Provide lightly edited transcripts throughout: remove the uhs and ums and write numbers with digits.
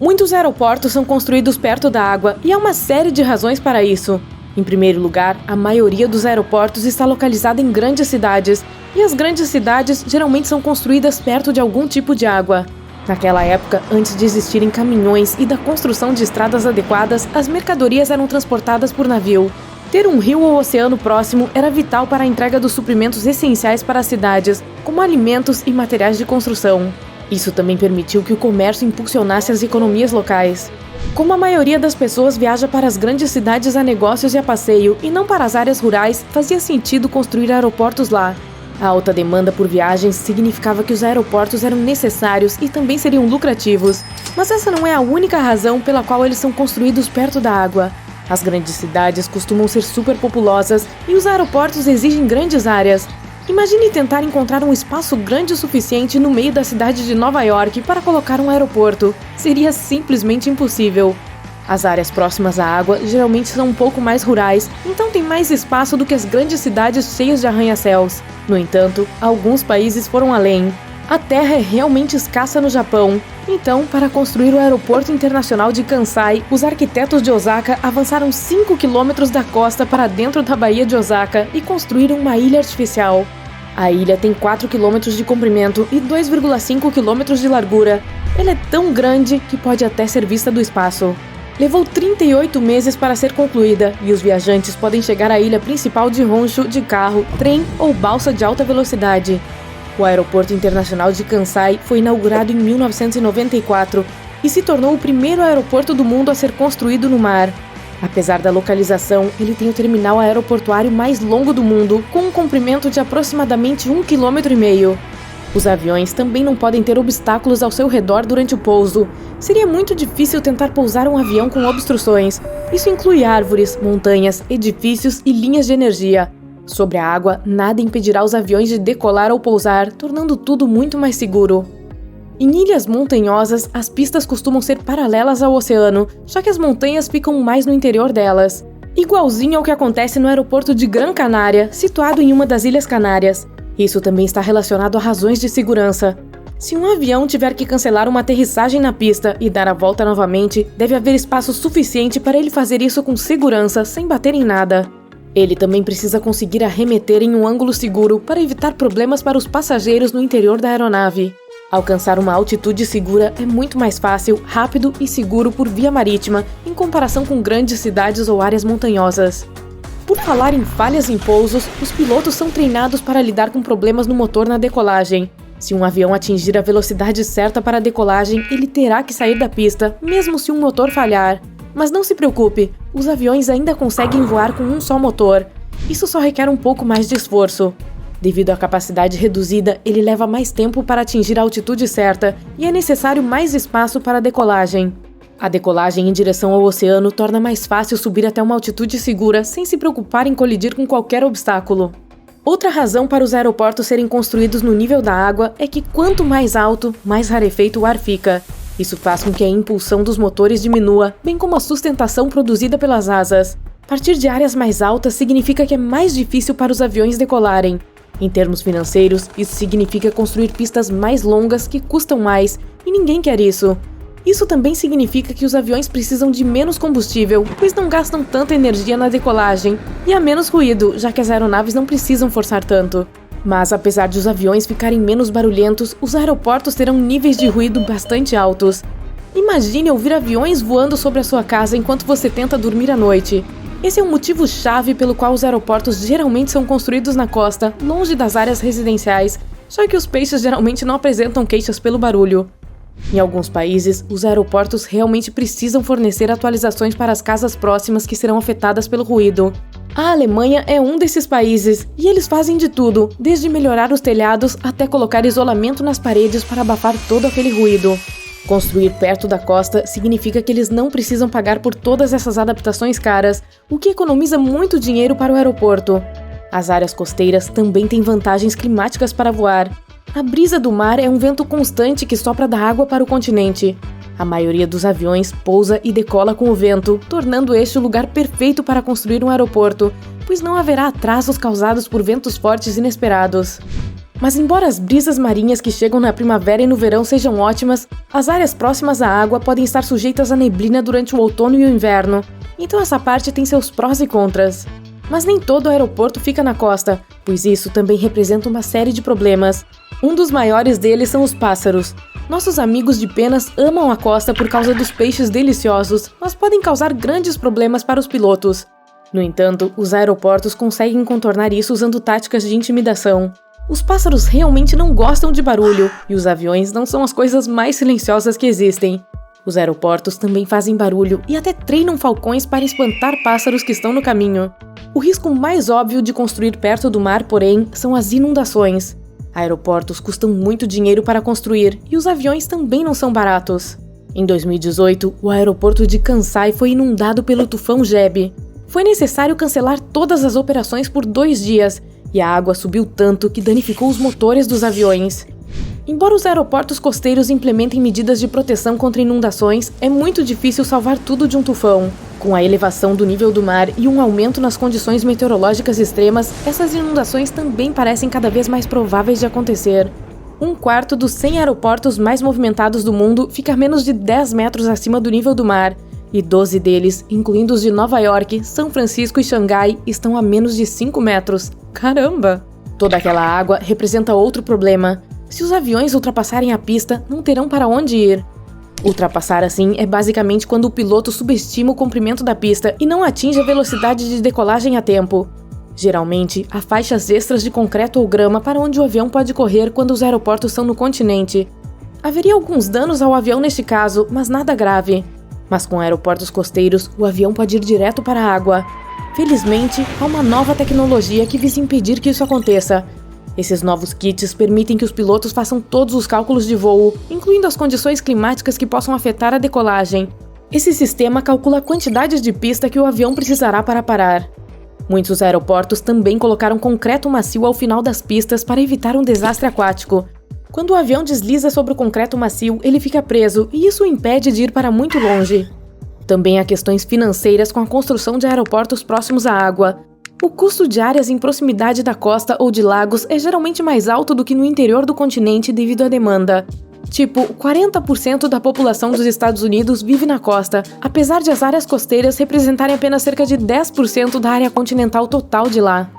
Muitos aeroportos são construídos perto da água e há uma série de razões para isso. Em primeiro lugar, a maioria dos aeroportos está localizada em grandes cidades, e as grandes cidades geralmente são construídas perto de algum tipo de água. Naquela época, antes de existirem caminhões e da construção de estradas adequadas, as mercadorias eram transportadas por navio. Ter um rio ou oceano próximo era vital para a entrega dos suprimentos essenciais para as cidades, como alimentos e materiais de construção. Isso também permitiu que o comércio impulsionasse as economias locais. Como a maioria das pessoas viaja para as grandes cidades a negócios e a passeio e não para as áreas rurais, fazia sentido construir aeroportos lá. A alta demanda por viagens significava que os aeroportos eram necessários e também seriam lucrativos. Mas essa não é a única razão pela qual eles são construídos perto da água. As grandes cidades costumam ser superpopulosas e os aeroportos exigem grandes áreas. Imagine tentar encontrar um espaço grande o suficiente no meio da cidade de Nova York para colocar um aeroporto. Seria simplesmente impossível. As áreas próximas à água geralmente são um pouco mais rurais, então tem mais espaço do que as grandes cidades cheias de arranha-céus. No entanto, alguns países foram além. A terra é realmente escassa no Japão. Então, para construir o aeroporto internacional de Kansai, os arquitetos de Osaka avançaram 5 quilômetros da costa para dentro da Baía de Osaka e construíram uma ilha artificial. A ilha tem 4 quilômetros de comprimento e 2,5 quilômetros de largura. Ela é tão grande que pode até ser vista do espaço. Levou 38 meses para ser concluída e os viajantes podem chegar à ilha principal de Honshu de carro, trem ou balsa de alta velocidade. O Aeroporto Internacional de Kansai foi inaugurado em 1994 e se tornou o primeiro aeroporto do mundo a ser construído no mar. Apesar da localização, ele tem o terminal aeroportuário mais longo do mundo, com um comprimento de aproximadamente 1,5 km. Os aviões também não podem ter obstáculos ao seu redor durante o pouso. Seria muito difícil tentar pousar um avião com obstruções. Isso inclui árvores, montanhas, edifícios e linhas de energia. Sobre a água, nada impedirá os aviões de decolar ou pousar, tornando tudo muito mais seguro. Em ilhas montanhosas, as pistas costumam ser paralelas ao oceano, já que as montanhas ficam mais no interior delas. Igualzinho ao que acontece no aeroporto de Gran Canária, situado em uma das Ilhas Canárias. Isso também está relacionado a razões de segurança. Se um avião tiver que cancelar uma aterrissagem na pista e dar a volta novamente, deve haver espaço suficiente para ele fazer isso com segurança, sem bater em nada. Ele também precisa conseguir arremeter em um ângulo seguro para evitar problemas para os passageiros no interior da aeronave. Alcançar uma altitude segura é muito mais fácil, rápido e seguro por via marítima, em comparação com grandes cidades ou áreas montanhosas. Por falar em falhas em pousos, os pilotos são treinados para lidar com problemas no motor na decolagem. Se um avião atingir a velocidade certa para a decolagem, ele terá que sair da pista, mesmo se um motor falhar. Mas não se preocupe, os aviões ainda conseguem voar com um só motor. Isso só requer um pouco mais de esforço. Devido à capacidade reduzida, ele leva mais tempo para atingir a altitude certa e é necessário mais espaço para a decolagem. A decolagem em direção ao oceano torna mais fácil subir até uma altitude segura sem se preocupar em colidir com qualquer obstáculo. Outra razão para os aeroportos serem construídos no nível da água é que quanto mais alto, mais rarefeito o ar fica. Isso faz com que a impulsão dos motores diminua, bem como a sustentação produzida pelas asas. Partir de áreas mais altas significa que é mais difícil para os aviões decolarem. Em termos financeiros, isso significa construir pistas mais longas que custam mais, e ninguém quer isso. Isso também significa que os aviões precisam de menos combustível, pois não gastam tanta energia na decolagem, e há menos ruído, já que as aeronaves não precisam forçar tanto. Mas apesar de os aviões ficarem menos barulhentos, os aeroportos terão níveis de ruído bastante altos. Imagine ouvir aviões voando sobre a sua casa enquanto você tenta dormir à noite. Esse é um motivo-chave pelo qual os aeroportos geralmente são construídos na costa, longe das áreas residenciais, já que os peixes geralmente não apresentam queixas pelo barulho. Em alguns países, os aeroportos realmente precisam fornecer atualizações para as casas próximas que serão afetadas pelo ruído. A Alemanha é um desses países, e eles fazem de tudo, desde melhorar os telhados até colocar isolamento nas paredes para abafar todo aquele ruído. Construir perto da costa significa que eles não precisam pagar por todas essas adaptações caras, o que economiza muito dinheiro para o aeroporto. As áreas costeiras também têm vantagens climáticas para voar. A brisa do mar é um vento constante que sopra da água para o continente. A maioria dos aviões pousa e decola com o vento, tornando este o lugar perfeito para construir um aeroporto, pois não haverá atrasos causados por ventos fortes inesperados. Mas embora as brisas marinhas que chegam na primavera e no verão sejam ótimas, as áreas próximas à água podem estar sujeitas à neblina durante o outono e o inverno, então essa parte tem seus prós e contras. Mas nem todo aeroporto fica na costa, pois isso também representa uma série de problemas. Um dos maiores deles são os pássaros. Nossos amigos de penas amam a costa por causa dos peixes deliciosos, mas podem causar grandes problemas para os pilotos. No entanto, os aeroportos conseguem contornar isso usando táticas de intimidação. Os pássaros realmente não gostam de barulho, e os aviões não são as coisas mais silenciosas que existem. Os aeroportos também fazem barulho e até treinam falcões para espantar pássaros que estão no caminho. O risco mais óbvio de construir perto do mar, porém, são as inundações. Aeroportos custam muito dinheiro para construir e os aviões também não são baratos. Em 2018, o aeroporto de Kansai foi inundado pelo tufão Jebi. Foi necessário cancelar todas as operações por 2 dias e a água subiu tanto que danificou os motores dos aviões. Embora os aeroportos costeiros implementem medidas de proteção contra inundações, é muito difícil salvar tudo de um tufão. Com a elevação do nível do mar e um aumento nas condições meteorológicas extremas, essas inundações também parecem cada vez mais prováveis de acontecer. 1/4 dos 100 aeroportos mais movimentados do mundo fica a menos de 10 metros acima do nível do mar, e 12 deles, incluindo os de Nova York, São Francisco e Xangai, estão a menos de 5 metros. Caramba! Toda aquela água representa outro problema. Se os aviões ultrapassarem a pista, não terão para onde ir. Ultrapassar assim é basicamente quando o piloto subestima o comprimento da pista e não atinge a velocidade de decolagem a tempo. Geralmente, há faixas extras de concreto ou grama para onde o avião pode correr quando os aeroportos são no continente. Haveria alguns danos ao avião neste caso, mas nada grave. Mas com aeroportos costeiros, o avião pode ir direto para a água. Felizmente, há uma nova tecnologia que visa impedir que isso aconteça. Esses novos kits permitem que os pilotos façam todos os cálculos de voo, incluindo as condições climáticas que possam afetar a decolagem. Esse sistema calcula a quantidade de pista que o avião precisará para parar. Muitos aeroportos também colocaram concreto macio ao final das pistas para evitar um desastre aquático. Quando o avião desliza sobre o concreto macio, ele fica preso e isso o impede de ir para muito longe. Também há questões financeiras com a construção de aeroportos próximos à água. O custo de áreas em proximidade da costa ou de lagos é geralmente mais alto do que no interior do continente devido à demanda. Tipo, 40% da população dos Estados Unidos vive na costa, apesar de as áreas costeiras representarem apenas cerca de 10% da área continental total de lá.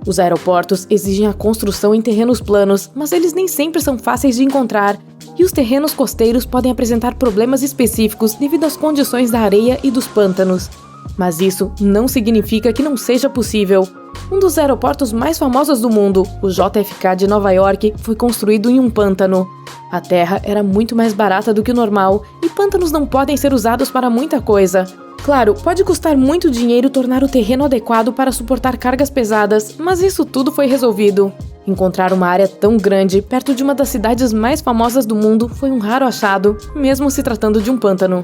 Os aeroportos exigem a construção em terrenos planos, mas eles nem sempre são fáceis de encontrar, e os terrenos costeiros podem apresentar problemas específicos devido às condições da areia e dos pântanos. Mas isso não significa que não seja possível. Um dos aeroportos mais famosos do mundo, o JFK de Nova York, foi construído em um pântano. A terra era muito mais barata do que o normal, e pântanos não podem ser usados para muita coisa. Claro, pode custar muito dinheiro tornar o terreno adequado para suportar cargas pesadas, mas isso tudo foi resolvido. Encontrar uma área tão grande perto de uma das cidades mais famosas do mundo foi um raro achado, mesmo se tratando de um pântano.